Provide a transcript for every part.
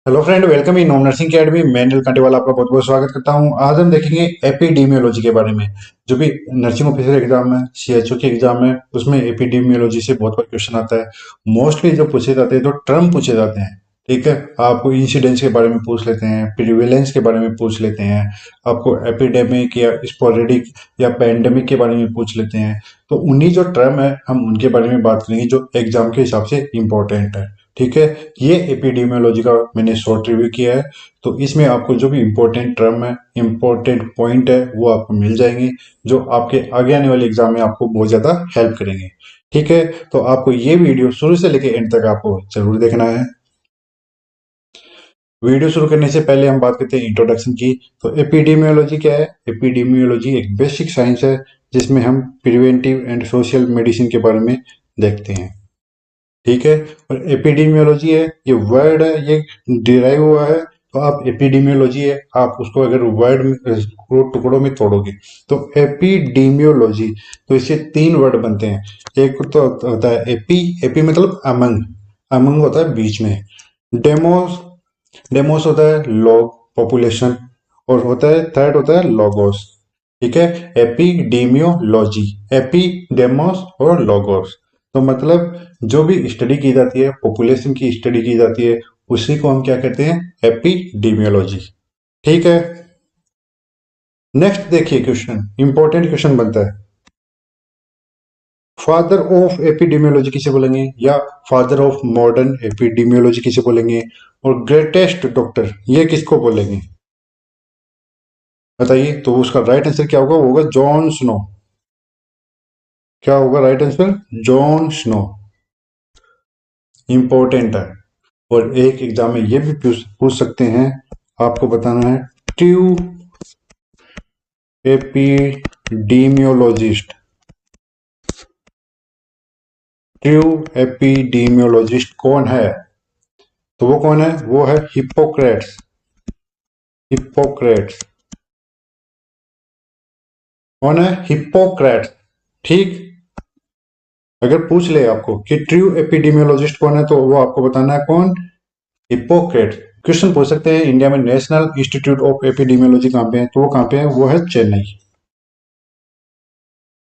Hello friend, welcome in home nursing academy. मैं नील कांटेवाला आपका बहुत बहुत स्वागत करता हूं। आज हम देखेंगे एपिडेमियोलॉजी के बारे में। जो भी नर्सिंग ऑफिसर एग्जाम है, सीएचओ के एग्जाम है, उसमें एपिडेमियोलॉजी से बहुत बार क्वेश्चन आता है। मोस्टली जो पूछे जाते हैं, जो टर्म पूछे जाते हैं, ठीक है, आपको इंसिडेंस के बारे में पूछ लेते हैं, प्रिवेलेंस के बारे में पूछ लेते हैं, आपको एपिडेमिक या स्पोरेडिक या पैंडेमिक के बारे में पूछ लेते हैं। तो उन्हीं जो टर्म है, हम उनके बारे में बात करेंगे जो एग्जाम के हिसाब से इंपॉर्टेंट है। ठीक है, ये एपिडेमियोलॉजी का मैंने शॉर्ट रिव्यू किया है। तो इसमें आपको जो भी इम्पोर्टेंट टर्म है, इम्पोर्टेंट पॉइंट है, वो आपको मिल जाएंगे, जो आपके आगे आने वाले एग्जाम में आपको बहुत ज्यादा हेल्प करेंगे। ठीक है, तो आपको ये वीडियो शुरू से लेकर एंड तक आपको जरूर देखना है। वीडियो शुरू करने से पहले हम बात करते हैं इंट्रोडक्शन की। तो एपिडेमियोलॉजी क्या है? एपिडेमियोलॉजी एक बेसिक साइंस है जिसमें हम प्रिवेंटिव एंड सोशल मेडिसिन के बारे में देखते हैं। ठीक है, और एपिडेमियोलॉजी है, ये वर्ड है, ये डिराइव हुआ है। तो आप एपिडेमियोलॉजी है, आप उसको अगर वर्ड में टुकड़ों में तोड़ोगे तो एपिडेमियोलॉजी, तो इससे तीन वर्ड बनते हैं। एक तो होता है एपी, एपी मतलब अमंग, अमंग होता है बीच में। डेमोस, डेमोस होता है लॉग, पॉपुलेशन। और होता है थर्ड होता है लॉगोस। ठीक है, एपिडेमियोलॉजी, एपिडेमोस और लॉगोस। तो मतलब जो भी स्टडी की जाती है, पॉपुलेशन की स्टडी की जाती है, उसी को हम क्या कहते हैं? एपिडेमियोलॉजी। ठीक है, नेक्स्ट देखिए क्वेश्चन, इंपॉर्टेंट क्वेश्चन बनता है। फादर ऑफ एपिडेमियोलॉजी किसे बोलेंगे, या फादर ऑफ मॉडर्न एपिडेमियोलॉजी किसे बोलेंगे, और ग्रेटेस्ट डॉक्टर ये किसको बोलेंगे? बताइए। तो उसका राइट आंसर क्या होगा? वो होगा जॉन स्नो। क्या होगा right answer? Jon Snow. Important है, और एक एग्जाम में ये भी पूछ सकते हैं। आपको बताना है ट्रू एपिडेमियोलॉजिस्ट, ट्रू एपिडेमियोलॉजिस्ट कौन है? तो वो कौन है? वो है हिप्पोक्रेट्स, हिप्पोक्रेट्स। कौन है? हिप्पोक्रेट्स। ठीक, अगर पूछ ले आपको कि ट्रू एपिडेमियोलॉजिस्ट कौन है, तो वो आपको बताना है कौन? हिप्पोक्रेट्स। क्वेश्चन पूछ सकते हैं इंडिया में नेशनल इंस्टीट्यूट ऑफ एपिडेमियोलॉजी कहाँ पे है, तो वो कहाँ पे है? वो है चेन्नई।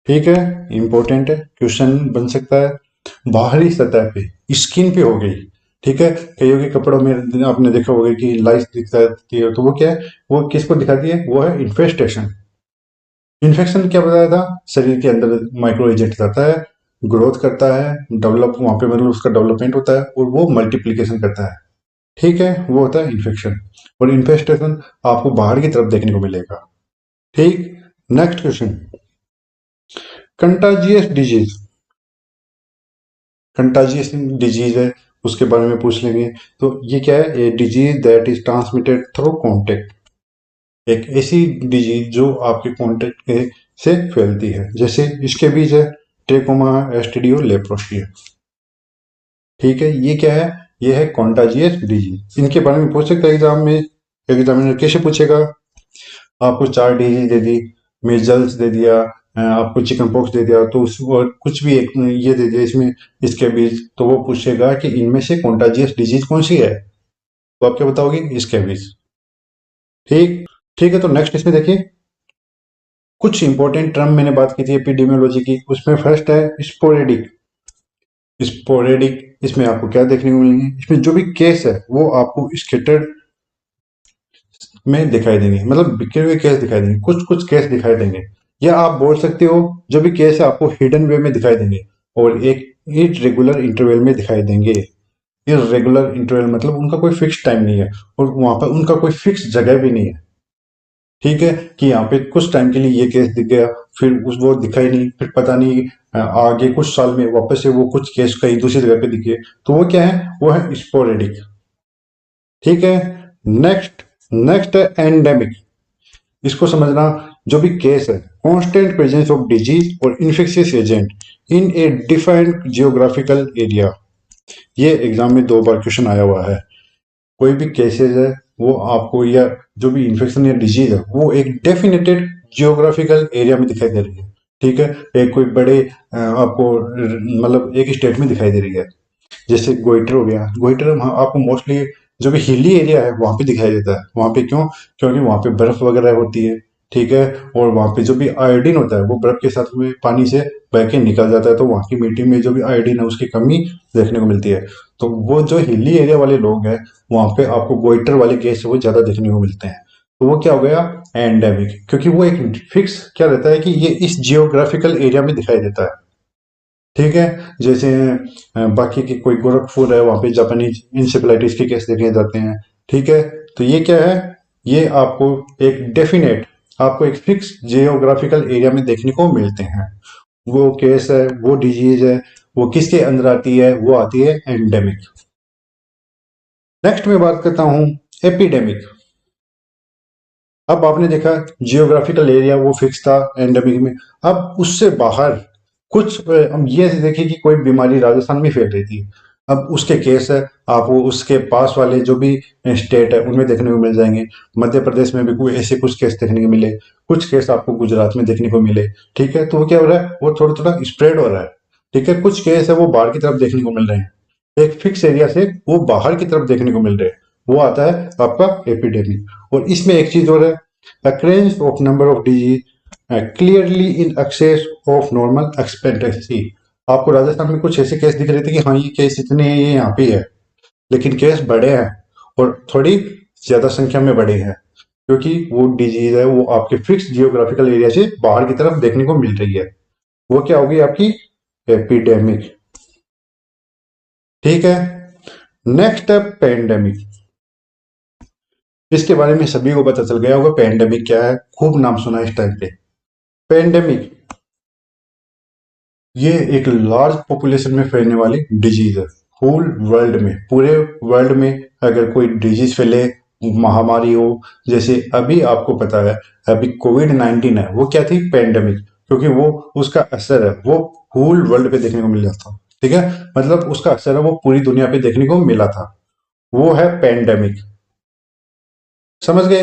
ठीक है, इंपॉर्टेंट है, क्वेश्चन बन सकता है। बाहरी सतह पे, स्किन पे हो गई। ठीक है, कईयों के कपड़ों में आपने देखा होगा कि लाइस दिखती है, तो वो क्या है? वो किसको दिखाती है? वो है इन्फेस्टेशन। इन्फेक्शन क्या बताया था? शरीर के अंदर माइक्रो एजेंट जाता है, ग्रोथ करता है, डेवलप वहां पे मतलब उसका डेवलपमेंट होता है, और वो मल्टीप्लीकेशन करता है। ठीक है, वो होता है इन्फेक्शन। और इन्फेस्टेशन आपको बाहर की तरफ देखने को मिलेगा। ठीक, next question, contagious disease, contagious disease है, उसके बारे में पूछ लेंगे। तो ये क्या है? A disease that is transmitted through contact, एक ऐसी डिजीज जो आपके कॉन्टेक्ट के से फैलती है। जैसे इसके बीच है ट्रेकोमा, एसटीडी और लेप्रोस्पियर। ठीक है, ये क्या है? ये है कॉन्टाजियस डिजीज। इनके बारे में पूछ सकता है एग्जाम में। एग्जामिनर कैसे पूछेगा? आपको चार डिजीज दे दी, मिजल्स दे दिया, आपको चिकन पॉक्स दे दिया, तो उस और कुछ भी एक ये दे दिया इसमें, इसके बीच, तो वो पूछेगा कि इनमें से कॉन्टाजियस डिजीज कौन सी है, तो आप क्या बताओगे? इसके बीच। ठीक, ठीक है, तो नेक्स्ट इसमें देखिए, कुछ इंपॉर्टेंट टर्म मैंने बात की थी एपिडेमियोलॉजी की, उसमें फर्स्ट है स्पोरेडिक। स्पोरेडिक, इसमें आपको क्या देखने को मिलेंगे? इसमें जो भी केस है वो आपको स्केटर्ड में दिखाई देंगे, मतलब बिखरे हुए केस दिखाई देंगे, कुछ कुछ केस दिखाई देंगे। या आप बोल सकते हो जो भी केस है आपको हिडन वे में दिखाई देंगे, और एक इरेगुलर इंटरवल में दिखाई देंगे। इरेगुलर इंटरवल मतलब उनका कोई फिक्स टाइम नहीं है, और वहां पर उनका कोई फिक्स जगह भी नहीं है। ठीक है, कि यहाँ पे कुछ टाइम के लिए ये केस दिख गया, फिर उस वो दिखा ही नहीं, फिर पता नहीं आगे कुछ साल में वापस से वो कुछ केस कहीं दूसरी जगह पे दिखे। तो वो क्या है? वो है स्पोरेडिक। ठीक है, नेक्स्ट, नेक्स्ट है एंडेमिक। इसको समझना, जो भी केस है, कांस्टेंट प्रेजेंस ऑफ डिजीज और infectious agent in A defined geographical area. ये एग्जाम में दो बार क्वेश्चन आया हुआ है। कोई भी केसेस है वो आपको, या जो भी इन्फेक्शन या डिजीज है, वो एक डेफिनेटेड जियोग्राफिकल एरिया में दिखाई दे रही है। ठीक है, एक कोई बड़े आपको मतलब एक स्टेट में दिखाई दे रही है। जैसे गोइटर हो गया, गोइटर आपको मोस्टली जो भी हिली एरिया है वहां पे दिखाई देता है। वहां पे क्यों? क्योंकि वहां पे बर्फ वगैरह होती है, ठीक है, और वहां पे जो भी आयोडीन होता है वो बर्फ के साथ में पानी से बह के निकल जाता है, तो वहां की मिट्टी में जो भी आयोडीन है उसकी कमी देखने को मिलती है। तो वो जो हिली एरिया वाले लोग हैं वहां पे आपको गोइटर वाले केस वो ज्यादा देखने को मिलते हैं। तो वो क्या हो गया? एंडेमिक, क्योंकि वो एक फिक्स क्या रहता है कि ये इस जियोग्राफिकल एरिया में दिखाई देता है, ठीक है। जैसे बाकी की कोई गोरखपुर है वहां पे जापानीज इंसेफेलाइटिस के केस देखे जाते हैं, ठीक है। तो ये क्या है? ये आपको एक डेफिनेट, आपको एक फिक्स जियोग्राफिकल एरिया में देखने को मिलते हैं। वो केस है, वो डिजीज है, वो किसके अंदर आती है? वो आती है एंडेमिक। नेक्स्ट मैं बात करता हूं एपिडेमिक। अब आपने देखा जियोग्राफिकल एरिया वो फिक्स था एंडेमिक में। अब उससे बाहर कुछ हम ये देखिए कि कोई बीमारी राजस्थान में फैल रही थी, अब उसके केस है आपको उसके पास वाले जो भी स्टेट है उनमें देखने को मिल जाएंगे। मध्य प्रदेश में भी कोई ऐसे कुछ केस देखने को मिले, कुछ केस आपको गुजरात में देखने को मिले, ठीक है। तो वो क्या हो रहा है? वो थोड़ा थोड़ा स्प्रेड हो रहा है, ठीक है। कुछ केस है वो बाहर की तरफ देखने को मिल रहे हैं, एक फिक्स एरिया से वो बाहर की तरफ देखने को मिल रहे हैं, वो आता है आपका एपिडेमिक। और इसमें एक चीज और है, occurrence of number of disease clearly in excess of normal expectancy। आपको राजस्थान में कुछ ऐसे केस दिख रहे थे कि हाँ ये केस इतने हैं, ये यहाँ पे है, लेकिन केस बड़े हैं और थोड़ी ज्यादा संख्या में बड़े हैं, क्योंकि वो डिजीज है वो आपके फिक्स जियोग्राफिकल एरिया से बाहर की तरफ देखने को मिल रही है। वो क्या होगी? आपकी एपिडेमिक, ठीक है। नेक्स्ट है पेंडेमिक। इसके बारे में सभी को पता चल गया होगा पेंडेमिक क्या है, खूब नाम सुना है इस टाइम पे। पेंडेमिक ये एक लार्ज पॉपुलेशन में फैलने वाली डिजीज है। होल वर्ल्ड में, पूरे वर्ल्ड में अगर कोई डिजीज फैले, महामारी हो, जैसे अभी आपको पता है अभी कोविड-19 है, वो क्या थी? पेंडेमिक, क्योंकि वो उसका असर है वो होल वर्ल्ड पे देखने को मिल जाता, ठीक है। मतलब उसका असर है वो पूरी दुनिया पे देखने को मिला था, वो है पेंडेमिक। समझ गए?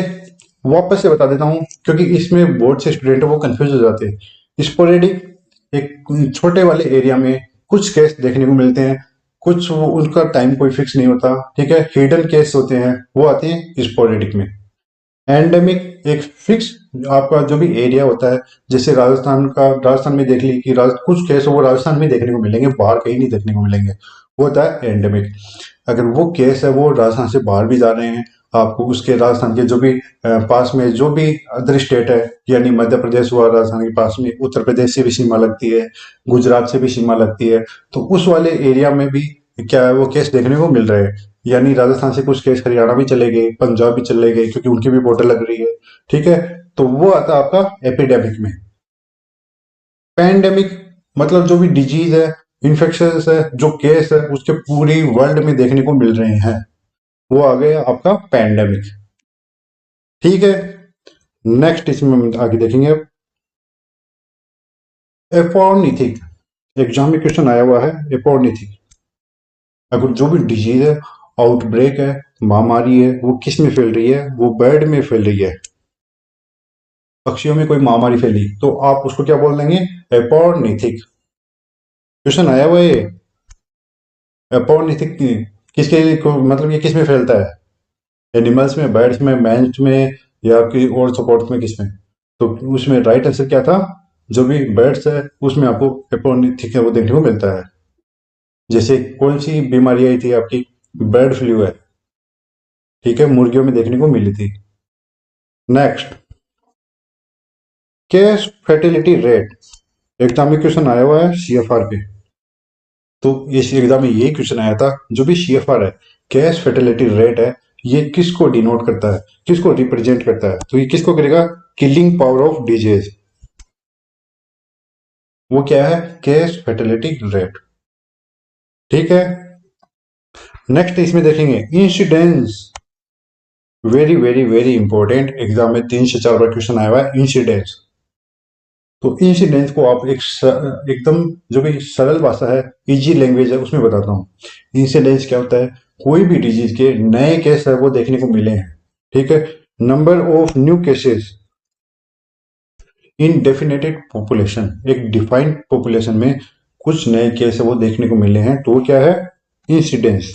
वापस से बता देता हूँ क्योंकि इसमें बोर्ड से स्टूडेंट वो कंफ्यूज हो जाते हैं। स्पोरेडिक एक छोटे वाले एरिया में कुछ केस देखने को मिलते हैं, कुछ उनका टाइम कोई फिक्स नहीं होता, ठीक है। हिडन केस होते हैं वो आते हैं स्पोरेडिक में। एंडेमिक एक फिक्स आपका जो भी एरिया होता है, जैसे राजस्थान में देख ली कि कुछ केस वो राजस्थान में देखने को मिलेंगे, बाहर कहीं नहीं देखने को मिलेंगे, वो होता है एंडेमिक। अगर वो केस है वो राजस्थान से बाहर भी जा रहे हैं, आपको उसके राजस्थान के जो भी पास में जो भी अदर स्टेट है, यानी मध्य प्रदेश हुआ राजस्थान के पास में, उत्तर प्रदेश से भी सीमा लगती है, गुजरात से भी सीमा लगती है, तो उस वाले एरिया में भी क्या है? वो केस देखने को मिल रहे हैं। यानी राजस्थान से कुछ केस हरियाणा भी चले गए, पंजाब भी चले गए, क्योंकि उनकी भी बॉर्डर लग रही है, ठीक है। तो वो आता है आपका एपिडेमिक में। पैंडेमिक मतलब जो भी डिजीज है, इन्फेक्शन है, जो केस है उसके पूरी वर्ल्ड में देखने को मिल रहे हैं, वो आ गया आपका पैंडेमिक, ठीक है। नेक्स्ट इसमें हम आगे देखेंगे एपोनिथिक। एग्जाम में क्वेश्चन आया हुआ है एपोनिथिक। अगर जो भी डिजीज है, आउटब्रेक है, महामारी है, वो किस में फैल रही है? वो बर्ड में फैल रही है, पक्षियों में कोई महामारी फैली तो आप उसको क्या बोल देंगे? एपोनिथिक। क्वेश्चन आया हुआ है ये एपोनिथिक मतलब ये किस में फैलता है? एनिमल्स में, बर्ड्स में, मैंस में, या कि और सपोर्ट में, किस में? तो उसमें राइट आंसर क्या था? जो भी बर्ड्स है उसमें आपको एपोनिथिक है वो देखने को मिलता है। जैसे कौन सी बीमारी आई थी आपकी? बर्ड फ्लू है, ठीक है, मुर्गियों में देखने को मिली थी। Next, cash fertility rate. Exam में क्वेश्चन आया हुआ है सीएफआर पे, तो इस एग्जाम में यही क्वेश्चन आया था, जो भी सीएफआर है, कैश फर्टिलिटी रेट है, ये किसको डिनोट करता है, किसको रिप्रेजेंट करता है? तो ये किसको करेगा? Killing power of disease. वो क्या है? कैश फर्टिलिटी रेट, ठीक है। नेक्स्ट इसमें देखेंगे incidence. Very very very important, exam में 3 से 4 बार क्वेश्चन आया हुआ है इंसिडेंस। तो इंसिडेंस को आप एकदम जो भी सरल भाषा है, इजी लैंग्वेज है, उसमें बताता हूँ। इंसिडेंस क्या होता है? कोई भी डिजीज के नए केस है वो देखने को मिले हैं, ठीक है। Number of new cases in defined population, एक डिफाइंड पॉपुलेशन में कुछ नए केस है वो देखने को मिले हैं, तो वो क्या है? इंसिडेंस।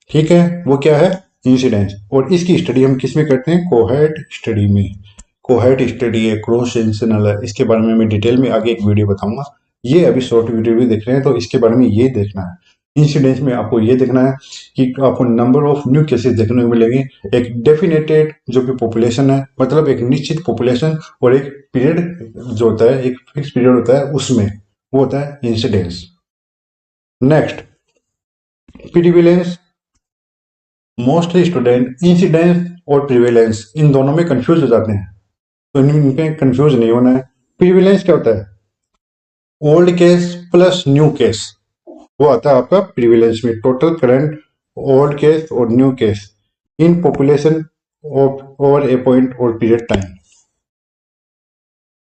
ठीक है, वो क्या है, इंसिडेंस। और इसकी स्टडी हम किस में करते हैं, कोहेट स्टडी में। कोहेट स्टडी है, क्रॉस सेक्शनल है, इसके बारे में मैं डिटेल में आगे एक वीडियो बताऊंगा। ये अभी शॉर्ट वीडियो भी देख रहे हैं तो इसके बारे में ये देखना है। इंसिडेंस में आपको ये देखना है कि आपको नंबर ऑफ न्यू केसेस देखने को मिलेंगे। एक डेफिनेटेड जो कि पॉपुलेशन है, मतलब एक निश्चित पॉपुलेशन, और एक पीरियड जो होता है, एक फिक्स पीरियड होता है, उसमें वो होता है incidence. Next, prevalence. Mostly student incidence और प्रिविलेंस इन दोनों में कंफ्यूज हो जाते हैं, तो इनमें कंफ्यूज नहीं होना है। प्रिविलेंस क्या होता है, old case plus new case, वो आता है आपका प्रिविलेंस में। टोटल करंट ओल्ड केस और new case in population of over A point और पीरियड टाइम।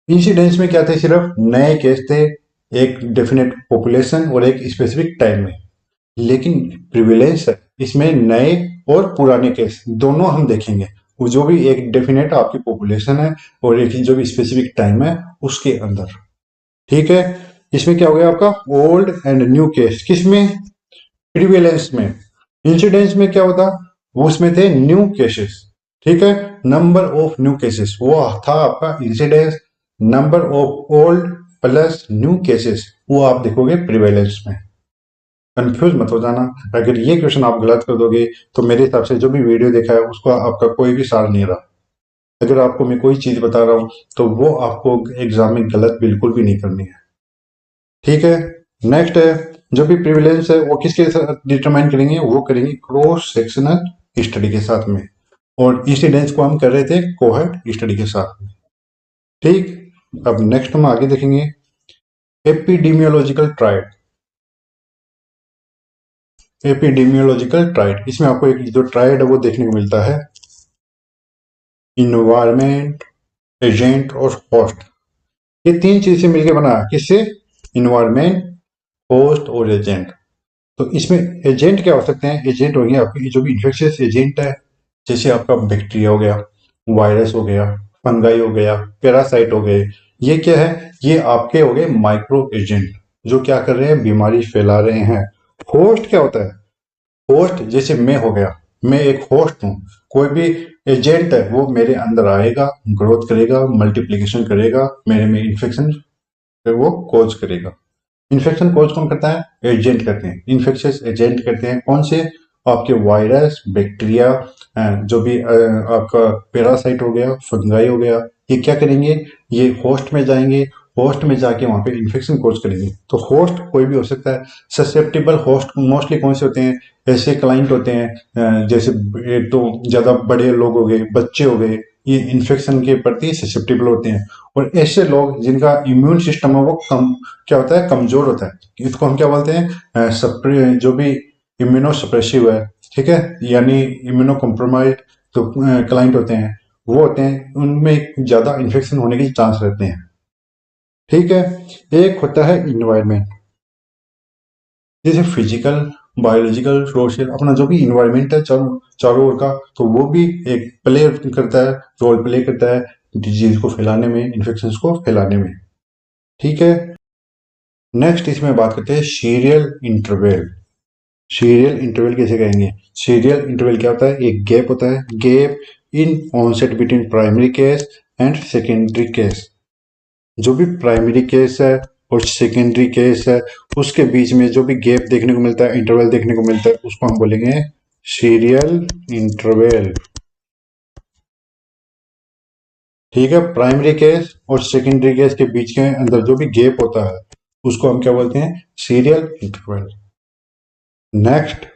इंसिडेंस में क्या थे, सिर्फ नए केस थे एक डेफिनेट पॉपुलेशन और एक स्पेसिफिक टाइम में। लेकिन प्रिविलेंस है, इसमें नए और पुराने केस दोनों हम देखेंगे। वो जो भी एक डेफिनेट आपकी पॉपुलेशन है और एक जो भी स्पेसिफिक टाइम है उसके अंदर। ठीक है, इसमें क्या हो गया आपका ओल्ड एंड न्यू केस, किसमें, प्रिविलेंस में। इंसिडेंस में क्या होता, वो उसमें थे न्यू केसेस। ठीक है, नंबर ऑफ न्यू केसेस वो था आपका incidence. Number of old plus new cases वो आप देखोगे प्रिवेलेंस में। कंफ्यूज मत हो जाना, अगर ये क्वेश्चन आप गलत कर दोगे तो मेरे हिसाब से जो भी वीडियो देखा है उसका आपका कोई भी सार नहीं रहा। अगर आपको मैं कोई चीज बता रहा हूं तो वो आपको एग्जाम में गलत बिल्कुल भी नहीं करनी है। ठीक है, नेक्स्ट है, जो भी प्रिविलेंस है वो किसके साथ डिटरमाइन करेंगे, वो करेंगे क्रॉस सेक्शनल स्टडी के साथ में। और इंसिडेंस को हम कर रहे थे कोहेट स्टडी के साथ में। ठीक, अब नेक्स्ट हम आगे देखेंगे एपिडेमियोलॉजिकल ट्रायड। एपिडेमियोलॉजिकल ट्रायड, इसमें आपको एक जो ट्रायड है वो देखने को मिलता है, इन्वायरमेंट, एजेंट और होस्ट। ये तीन चीज से मिलकर बना, किससे, इन्वायरमेंट, होस्ट और एजेंट। तो इसमें एजेंट क्या हो सकते हैं, एजेंट हो गया आपकी जो भी इन्फेक्शियस एजेंट है, जैसे आपका बैक्टीरिया हो गया, वायरस हो गया, फंगाई हो गया, पैरासाइट हो गए। ये क्या है, ये आपके हो गए माइक्रो एजेंट जो क्या कर रहे हैं, बीमारी फैला रहे हैं। होस्ट क्या होता है, होस्ट जैसे मैं हो गया, मैं एक होस्ट हूँ। कोई भी एजेंट है वो मेरे अंदर आएगा, ग्रोथ करेगा, मल्टीप्लिकेशन करेगा, मेरे में इन्फेक्शन वो कोज करेगा। इन्फेक्शन कोज कौन करता है, एजेंट करते हैं, इन्फेक्शियस एजेंट करते हैं। कौन से, आपके वायरस, बैक्टीरिया, जो भी आपका पैरासाइट हो गया, फंगाई हो गया, ये क्या करेंगे, ये होस्ट में जाएंगे, होस्ट में जाके वहां पे इन्फेक्शन कोज करेंगे। तो होस्ट कोई भी हो सकता है। ससेप्टेबल होस्ट मोस्टली कौन से होते हैं, ऐसे क्लाइंट होते हैं जैसे एक तो ज्यादा बड़े लोग हो गए, बच्चे हो गए, ये इन्फेक्शन के प्रति ससेप्टेबल होते हैं। और ऐसे लोग जिनका इम्यून सिस्टम है वो कम क्या होता है, कमजोर होता है। इसको हम क्या बोलते हैं, जो भी इम्यूनो सप्रेसिव है, ठीक है, यानी इम्यूनो कॉम्प्रोमाइज जो क्लाइंट होते हैं वो होते हैं, उनमें ज्यादा इन्फेक्शन होने के चांस रहते हैं। ठीक है, एक होता है इन्वायरमेंट, जैसे फिजिकल, बायोलॉजिकल, सोशल, अपना जो भी इन्वायरमेंट है चारों चारों ओर का, तो वो भी एक प्ले करता है, रोल प्ले करता है डिजीज को फैलाने में, इन्फेक्शन को फैलाने में। ठीक है, नेक्स्ट इसमें बात करते हैं सीरियल इंटरवल। सीरियल इंटरवल कैसे कहेंगे, सीरियल इंटरवल क्या होता है, एक गैप होता है, gap in onset between primary case and secondary case. जो भी प्राइमरी केस है और सेकेंडरी केस है उसके बीच में जो भी गैप देखने को मिलता है, इंटरवल देखने को मिलता है, उसको हम बोलेंगे सीरियल इंटरवल। ठीक है, प्राइमरी केस और सेकेंडरी केस के बीच के अंदर जो भी गैप होता है उसको हम क्या बोलते हैं, serial interval. Next,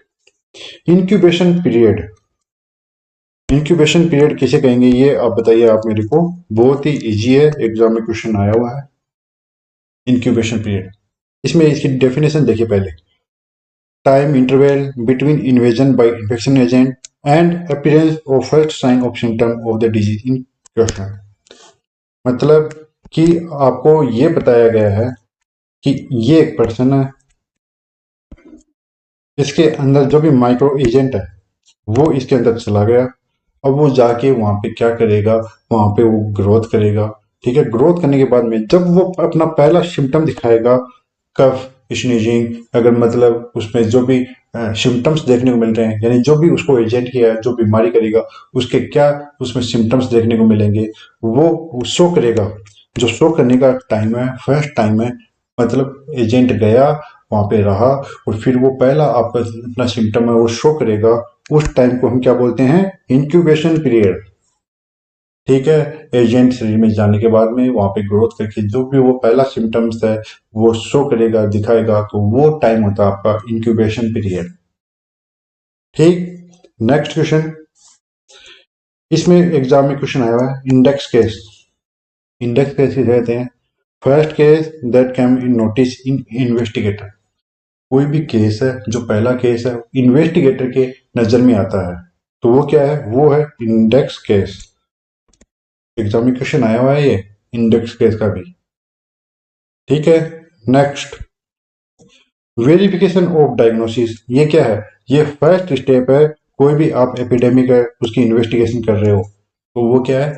incubation period. Incubation period किसे कहेंगे, ये आप बताइए आप मेरे को, बहुत ही इजी है, एग्जाम में क्वेश्चन आया हुआ है। इंक्यूबेशन पीरियड, इसमें इसकी डेफिनेशन देखिए पहले, time interval between invasion by infection agent and appearance of first sign of symptom of the disease in question. मतलब कि आपको ये बताया गया है कि ये एक पर्सन है, इसके अंदर जो भी माइक्रो एजेंट है वो इसके अंदर चला गया। अब वो जाके वहां पे क्या करेगा, वहां पे वो ग्रोथ करेगा। ठीक है, ग्रोथ करने के बाद में जब वो अपना पहला सिम्टम दिखाएगा, कफ, स्नीजिंग, अगर मतलब उसमें जो भी सिम्टम्स देखने को मिल रहे हैं, यानी जो भी उसको एजेंट किया है, जो बीमारी करेगा उसके क्या उसमें सिम्टम्स देखने को मिलेंगे, वो शो करेगा। जो शो करने का टाइम है, फर्स्ट टाइम है, मतलब एजेंट गया वहां पे रहा और फिर वो पहला आपका अपना सिम्टम है वो शो करेगा, उस टाइम को हम क्या बोलते हैं, इंक्यूबेशन पीरियड। ठीक है। एजेंट शरीर में जाने के बाद में वहां पे ग्रोथ करके जो भी वो पहला सिम्टम्स है वो शो करेगा, दिखाएगा, तो वो टाइम होता है आपका इंक्यूबेशन पीरियड। ठीक। नेक्स्ट क्वेश्चन, इसमें एग्जाम में क्वेश्चन आया हुआ है इंडेक्स केस। इंडेक्स केस किसे कहते हैं? First case that came in notice in investigator. कोई भी केस है जो पहला केस है इन्वेस्टिगेटर के नजर में आता है, तो वो क्या है, वो है इंडेक्स केस। एग्जाम में क्वेश्चन आया हुआ है ये इंडेक्स केस का भी। ठीक है। नेक्स्ट, वेरिफिकेशन ऑफ डायग्नोसिस, ये क्या है? ये फर्स्ट स्टेप है, कोई भी आप एपिडेमिक है उसकी इन्वेस्टिगेशन कर रहे हो, तो वो क्या है,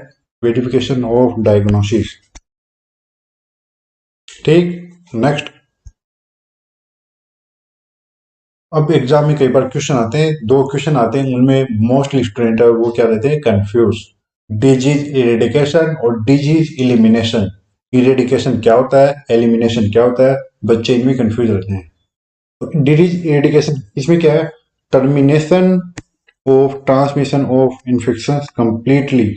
वेरिफिकेशन ऑफ डायग्नोसिस। ठीक। नेक्स्ट, अब एग्जाम में कई बार क्वेश्चन आते हैं, दो क्वेश्चन आते हैं, उनमें मोस्टली स्टूडेंट है वो क्या रहते हैं, कंफ्यूज। डिजीज इरेडिकेशन और डिजीज इलिमिनेशन। इरेडिकेशन क्या होता है, एलिमिनेशन क्या होता है, बच्चे इनमें कंफ्यूज रहते हैं। तो डिजीज इरेडिकेशन इसमें क्या है, termination of transmission of infection completely.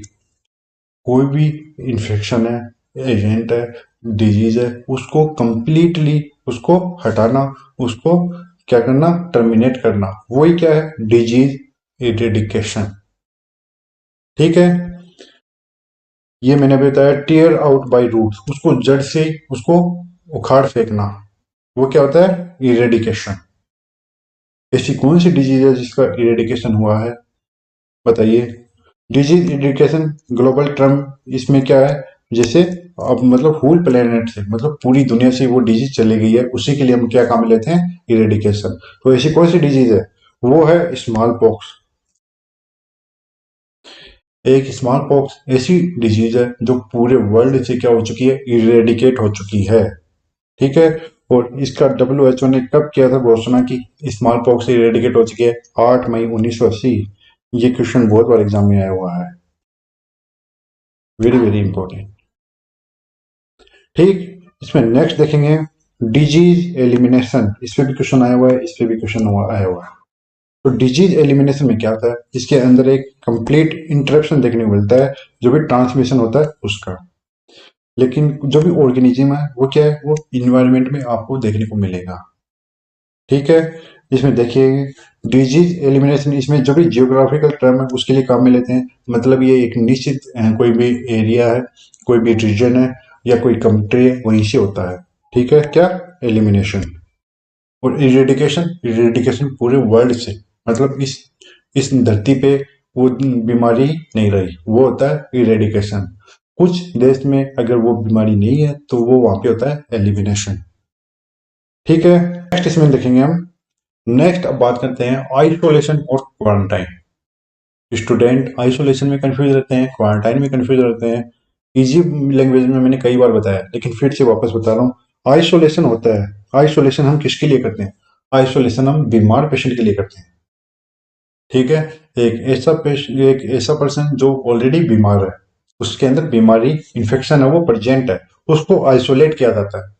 कोई भी इन्फेक्शन है, एजेंट है, डिजीज है, उसको कंप्लीटली उसको हटाना, उसको क्या करना, टर्मिनेट करना, वही क्या है, डिजीज इरेडिकेशन। ठीक है। ये मैंने बताया टीयर आउट बाय रूट्स, उसको जड़ से उसको उखाड़ फेंकना, वो क्या होता है, इरेडिकेशन। ऐसी कौन सी डिजीज है जिसका इरेडिकेशन हुआ है, बताइए। डिजीज इरेडिकेशन ग्लोबल टर्म, इसमें क्या है, जैसे अब मतलब होल प्लेनेट से, मतलब पूरी दुनिया से वो डिजीज चली गई है, उसी के लिए हम क्या काम लेते हैं, इरेडिकेशन। तो ऐसी कौन सी डिजीज है, वो है स्मॉल पॉक्स। एक स्मॉल पॉक्स ऐसी डिजीज है जो पूरे वर्ल्ड से क्या हो चुकी है, इरेडिकेट हो चुकी है। ठीक है। और इसका WHO ने कब किया था घोषणा की स्मॉल पॉक्स इरेडिकेट हो चुकी है, 8 मई 1980। ये क्वेश्चन बहुत बार एग्जाम में आया हुआ है, वेरी वेरी इंपॉर्टेंट। ठीक। इसमें नेक्स्ट देखेंगे डिजीज एलिमिनेशन, इस पे भी क्वेश्चन आया हुआ है, इस पे भी क्वेश्चन आया हुआ है। तो डिजीज एलिमिनेशन में क्या होता है, इसके अंदर एक कंप्लीट इंटरप्शन देखने को मिलता है, जो भी ट्रांसमिशन होता है उसका। लेकिन जो भी ऑर्गेनिज्म है वो क्या है, वो इन्वायरमेंट में आपको देखने को मिलेगा। ठीक है। इसमें देखिए डिजीज एलिमिनेशन, इसमें जो भी जियोग्राफिकल टर्म है उसके लिए काम में लेते हैं, मतलब ये एक निश्चित कोई भी एरिया है, कोई भी रीजन है या कोई कंट्री है, वहीं से होता है। ठीक है, क्या, एलिमिनेशन। और इरेडिकेशन, इरेडिकेशन पूरे वर्ल्ड से, मतलब इस धरती पे वो बीमारी नहीं रही, वो होता है इरेडिकेशन। कुछ देश में अगर वो बीमारी नहीं है तो वो वहां पे होता है एलिमिनेशन। ठीक है। नेक्स्ट इसमें देखेंगे हम, नेक्स्ट अब बात करते हैं आइसोलेशन और क्वारंटाइन। स्टूडेंट आइसोलेशन में कंफ्यूज रहते हैं, क्वारंटाइन में कंफ्यूज रहते हैं। इजी लैंग्वेज में मैंने कई बार बताया, लेकिन फिर से वापस बता रहा हूँ। आइसोलेशन होता है, आइसोलेशन हम किसके लिए करते हैं, आइसोलेशन हम बीमार पेशेंट के लिए करते हैं। ठीक है। एक ऐसा पर्सन जो ऑलरेडी बीमार है, उसके अंदर बीमारी इन्फेक्शन है वो प्रेजेंट है, उसको आइसोलेट किया जाता है।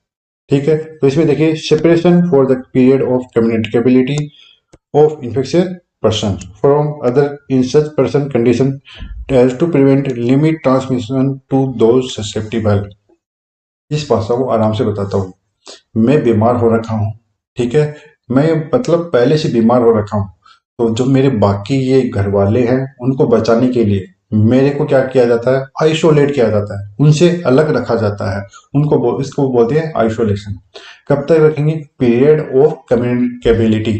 ठीक है। तो इसमें देखिए separation for the period of communicability of infectious person from other in such person condition as to prevent limit transmission to those susceptible। इस भाषा को आराम से बताता हूँ। मैं बीमार हो रखा हूँ, ठीक है, मैं मतलब पहले से बीमार हो रखा हूँ, तो जो मेरे बाकी ये घर वाले हैं उनको बचाने के लिए मेरे को क्या किया जाता है, आइसोलेट किया जाता है, उनसे अलग रखा जाता है, इसको बोलते हैं आइसोलेशन। कब तक रखेंगे, period of communicability.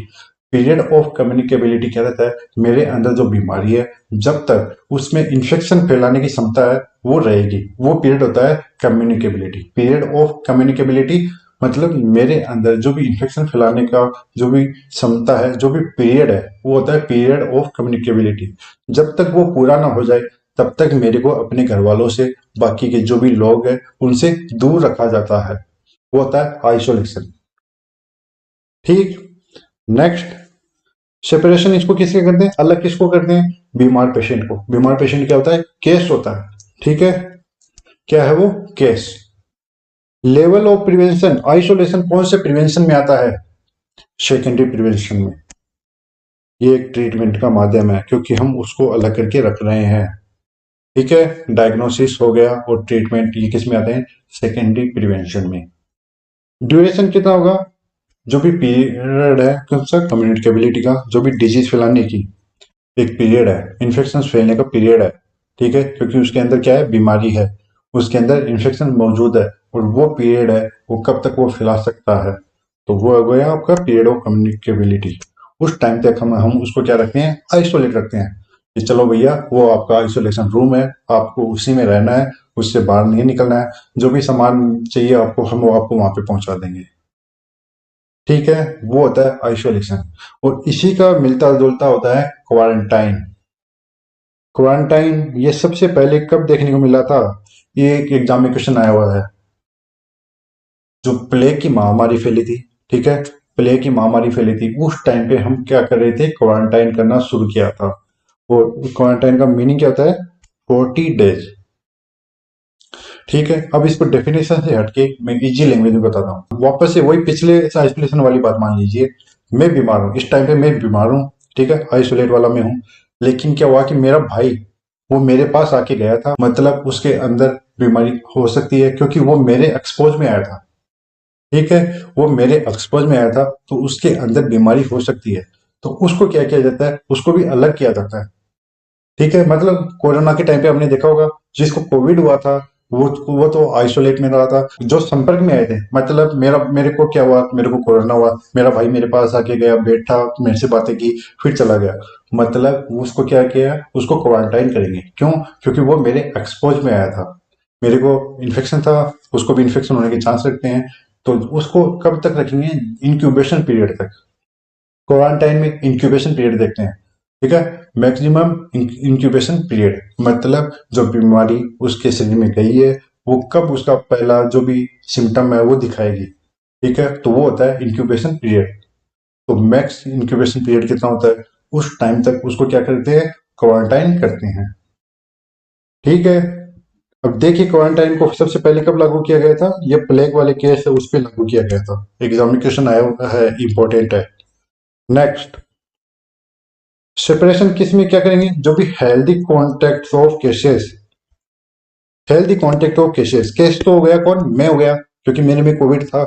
Period of communicability क्या रहता है, मेरे अंदर जो बीमारी है जब तक उसमें इंफेक्शन फैलाने की क्षमता है वो रहेगी, वो पीरियड होता है कम्युनिकेबिलिटी। पीरियड ऑफ कम्युनिकेबिलिटी मतलब मेरे अंदर जो भी इंफेक्शन फैलाने का जो भी क्षमता है, जो भी पीरियड है, वो होता है पीरियड ऑफ कम्युनिकेबिलिटी। जब तक वो पूरा ना हो जाए तब तक मेरे को अपने घर वालों से, बाकी के जो भी लोग हैं उनसे दूर रखा जाता है, वो होता है आइसोलेशन। ठीक। नेक्स्ट, सेपरेशन इसको किसके करते हैं, अलग किसको करते हैं, बीमार पेशेंट को। बीमार पेशेंट क्या होता है, केस होता है, ठीक है, क्या है वो, case. Level of prevention, isolation कौन से प्रिवेंशन में आता है, सेकेंडरी प्रिवेंशन में। ये एक ट्रीटमेंट का माध्यम है क्योंकि हम उसको अलग करके रख रहे हैं, ठीक है। डायग्नोसिस हो गया और ट्रीटमेंट, ये किस में आते हैं, सेकेंडरी प्रिवेंशन में। ड्यूरेशन कितना होगा, जो भी पीरियड है कौन सा, कम्युनिकेबिलिटी का, जो भी डिजीज फैलाने की एक पीरियड है, इन्फेक्शन फैलने का पीरियड है, ठीक है, क्योंकि उसके अंदर क्या है, बीमारी है, उसके अंदर इन्फेक्शन मौजूद है, और वो पीरियड है, वो कब तक वो फैला सकता है, तो वो हो गया आपका पीरियड ऑफ कम्युनिकेबिलिटी। उस टाइम तक हम उसको क्या रखते हैं, आइसोलेट रखते हैं कि चलो भैया वो आपका आइसोलेशन रूम है, आपको उसी में रहना है, उससे बाहर नहीं निकलना है, जो भी सामान चाहिए आपको हम वो आपको वहां पे पहुंचा देंगे, ठीक है। वो होता है आइसोलेशन। और इसी का मिलता जुलता होता है क्वारंटाइन। क्वारंटाइन ये सबसे पहले कब देखने को मिला था, ये एक एग्जाम में क्वेश्चन आया हुआ है। जो प्लेग की महामारी फैली थी, ठीक है, प्लेग की महामारी फैली थी, उस टाइम पे हम क्या कर रहे थे, क्वारंटाइन करना शुरू किया था। और क्वारंटाइन का मीनिंग क्या होता है, 40 डेज, ठीक है। अब इसको डेफिनेशन से हटके मैं इजी लैंग्वेज में बताता हूँ, वापस से वही पिछले आइसोलेशन वाली बात मान लीजिए। मैं बीमार हूँ, इस टाइम पे मैं बीमार हूँ, ठीक है, आइसोलेट वाला मैं हूँ। लेकिन क्या हुआ कि मेरा भाई वो मेरे पास आके गया था, मतलब उसके अंदर बीमारी हो सकती है क्योंकि वो मेरे एक्सपोज में आया था, ठीक है, वो मेरे एक्सपोज में आया था, तो उसके अंदर बीमारी हो सकती है। तो उसको क्या किया जाता है, उसको भी अलग किया जाता है, ठीक है। मतलब कोरोना के टाइम पे हमने देखा होगा, जिसको कोविड हुआ था वो तो आइसोलेट में रहा था। जो संपर्क में आए थे, मतलब मेरे को क्या हुआ, मेरे को कोरोना हुआ, मेरा भाई मेरे पास आके गया, बैठा, मेरे से बातें की, फिर चला गया, मतलब उसको क्या किया, उसको क्वारंटाइन करेंगे, क्यों, क्योंकि वो मेरे एक्सपोज में आया था, मेरे को इन्फेक्शन था, उसको भी इन्फेक्शन होने के चांस रखते हैं। तो उसको कब तक रखेंगे, इंक्यूबेशन पीरियड तक। क्वारंटाइन में इंक्यूबेशन पीरियड देखते हैं, ठीक है। मैक्सिमम इंक्यूबेशन पीरियड, मतलब जो बीमारी उसके शरीर में गई है, वो कब उसका पहला जो भी सिम्टम है वो दिखाएगी, ठीक है, तो वो होता है इंक्यूबेशन पीरियड। तो मैक्स इंक्यूबेशन पीरियड कितना होता है, उस टाइम तक उसको क्या करते हैं, क्वारंटाइन करते हैं, ठीक है। अब देखिए क्वारंटाइन को सबसे पहले कब लागू किया गया था, ये प्लेग वाले केस है उस पर लागू किया गया था। एग्जामिनेशन आया हुआ है, इंपॉर्टेंट है। नेक्स्ट, सेपरेशन किस में क्या करेंगे, जो भी healthy contact of cases, healthy contact of cases, case तो हो गया कौन, मैं हो गया क्योंकि मेरे में कोविड था।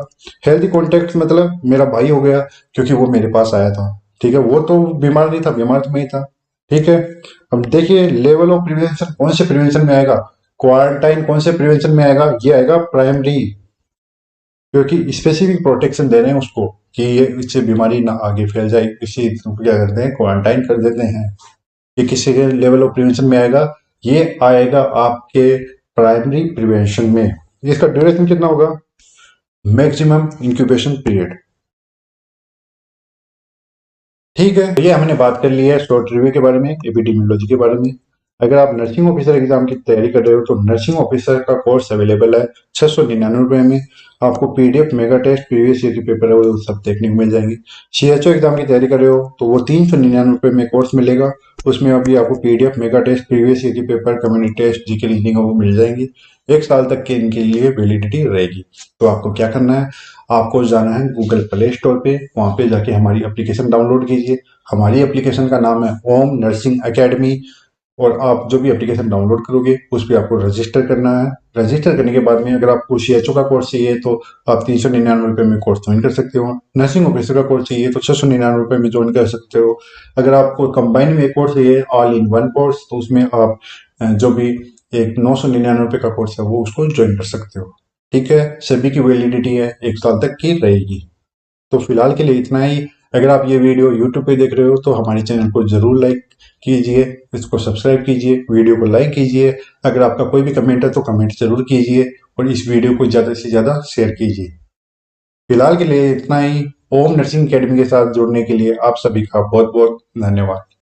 हेल्दी कॉन्टेक्ट मतलब मेरा भाई हो गया क्योंकि वो मेरे पास आया था, ठीक है, वो तो बीमार नहीं था, बीमार तो मैं ही था, ठीक है। अब देखिए लेवल ऑफ प्रिवेंशन कौन से प्रिवेंशन में आएगा, क्वारंटाइन कौन से प्रिवेंशन में आएगा, ये आएगा प्राइमरी, क्योंकि स्पेसिफिक प्रोटेक्शन दे रहे हैं उसको कि ये इससे बीमारी ना आगे फैल जाए, इसी क्या करते हैं, क्वारंटाइन कर देते हैं। ये किसी के लेवल ऑफ प्रिवेंशन में आएगा, ये आएगा आपके प्राइमरी प्रिवेंशन में। इसका ड्यूरेशन कितना होगा, मैक्सिमम इंक्यूबेशन पीरियड, ठीक है। तो ये हमने बात कर ली है शॉर्ट रिव्यू के बारे में, एपिडेमियोलॉजी के बारे में। अगर आप नर्सिंग ऑफिसर एग्जाम की तैयारी कर रहे हो तो नर्सिंग ऑफिसर का कोर्स अवेलेबल है 699 में। आपको PDF, mega test, previous year के पेपर है वो सब देखने को मिल जाएंगे। सीएचओ एग्जाम की तैयारी कर रहे हो तो वो 399 में कोर्स मिलेगा। उसमें अभी आपको PDF, mega test, previous year के paper, community test, GK reasoning वो मिल जाएंगी। 1 साल तक के इनके लिए वैलिडिटी रहेगी। तो आपको क्या करना है, आपको जाना है गूगल प्ले स्टोर पे, वहां पे जाके हमारी एप्लीकेशन डाउनलोड कीजिए। हमारी एप्लीकेशन का नाम है ओम नर्सिंग एकेडमी। और आप जो भी एप्लीकेशन डाउनलोड करोगे उस पर आपको रजिस्टर करना है। रजिस्टर करने के बाद में अगर आपको सीएचओ का कोर्स चाहिए तो आप 399 में कोर्स ज्वाइन कर सकते हो। नर्सिंग ऑफिसर का कोर्स चाहिए तो 699 में ज्वाइन कर सकते हो। अगर आपको कंबाइन में एक कोर्स चाहिए, ऑल इन वन कोर्स, तो उसमें आप जो भी एक 999 का कोर्स है वो उसको ज्वाइन कर सकते हो, ठीक है। सभी की वैलिडिटी है 1 साल तक की रहेगी। तो फिलहाल के लिए इतना ही। अगर आप ये वीडियो यूट्यूब पे देख रहे हो तो हमारे चैनल को जरूर लाइक कीजिए, इसको सब्सक्राइब कीजिए, वीडियो को लाइक कीजिए। अगर आपका कोई भी कमेंट है तो कमेंट जरूर कीजिए और इस वीडियो को ज़्यादा से ज़्यादा शेयर कीजिए। फिलहाल के लिए इतना ही। ओम नर्सिंग अकेडमी के साथ जुड़ने के लिए आप सभी का बहुत बहुत धन्यवाद।